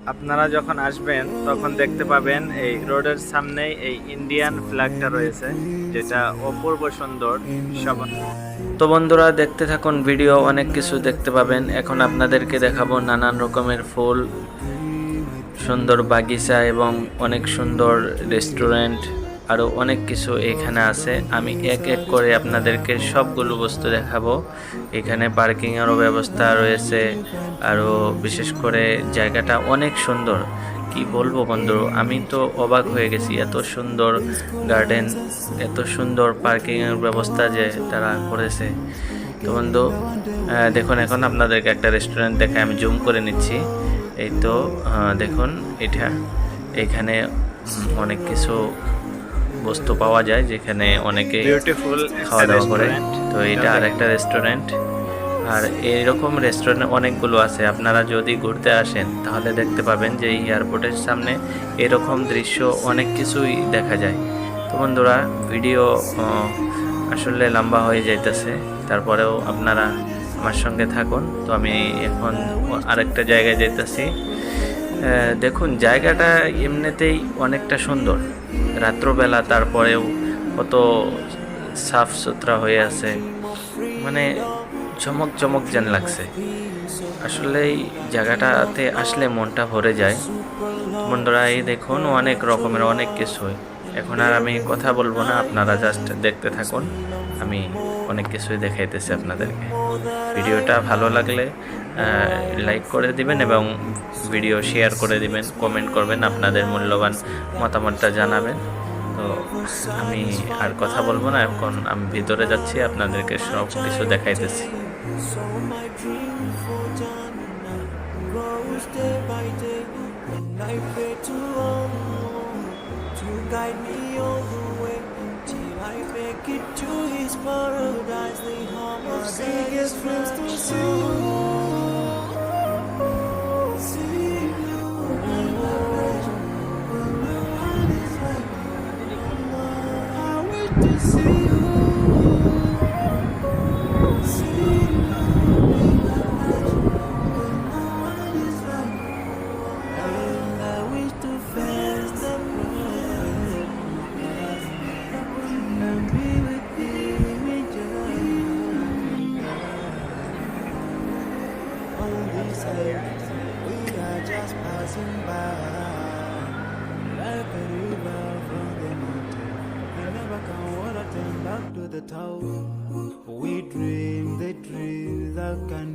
আপনারা যখন আসবেন তখন দেখতে পাবেন এই রোডের সামনেই এই ইন্ডিয়ান ফ্ল্যাগটা রয়েছে, যেটা অপূর্ব সুন্দর। তো বন্ধুরা দেখতে থাকুন ভিডিও, অনেক কিছু দেখতে পাবেন। এখন আপনাদেরকে দেখাবো নানান রকমের ফুল, সুন্দর বাগিচা এবং অনেক সুন্দর রেস্টুরেন্ট, আরও অনেক কিছু এখানে আছে। আমি এক এক করে আপনাদেরকে সবগুলো বস্তু দেখাবো। এখানে পার্কিংয়েরও ব্যবস্থা রয়েছে, আরও বিশেষ করে জায়গাটা অনেক সুন্দর। কি বলবো বন্ধু, আমি তো অবাক হয়ে গেছি, এত সুন্দর গার্ডেন, এত সুন্দর পার্কিংয়ের ব্যবস্থা যে তারা করেছে। তো বন্ধু দেখুন, এখন আপনাদেরকে একটা রেস্টুরেন্ট দেখে আমি জুম করে নিচ্ছি। এই তো দেখুন, এখানে অনেক কিছু বস্তু পাওয়া যায়, যেখানে অনেকে বিউটিফুল খাওয়া দাওয়া করে। তো এটা আর একটা রেস্টুরেন্ট, আর এইরকম রেস্টুরেন্ট অনেকগুলো আছে। আপনারা যদি ঘুরতে আসেন তাহলে দেখতে পাবেন যে এই এয়ারপোর্টের সামনে এরকম দৃশ্য অনেক কিছুই দেখা যায়। তো বন্ধুরা ভিডিও আসলে লম্বা হয়ে যাইতেছে, তারপরেও আপনারা আমার সঙ্গে থাকুন। তো আমি এখন আরেকটা জায়গায় যাইতেছি। দেখুন জায়গাটা এমনিতেই অনেকটা সুন্দর, রাত্রবেলা তারপরেও কত সাফ সুতরা হয়ে আছে, মানে চমক চমক যেন লাগছে। আসলে এই জায়গাটাতে আসলে মনটা ভরে যায়। বন্ধুরা এই দেখুন অনেক রকমের অনেক কিছুই। এখন আর আমি কথা বলবো না, আপনারা জাস্ট দেখতে থাকুন। আমি অনেক কিছুই দেখাইতেছি আপনাদেরকে। ভিডিওটা ভালো লাগলে লাইক করে দিবেন এবং ভিডিও শেয়ার করে দিবেন, কমেন্ট করবেন, আপনাদের মূল্যবান মতামতটা জানাবেন। তো আমি আর কথা বলবো না, এখন আমি ভিতরে যাচ্ছি, আপনাদেরকে সব কিছু দেখাইতেছি। We are just passing by, like a river from the mountain. We never can water turn back to the town. We dream the dreams that can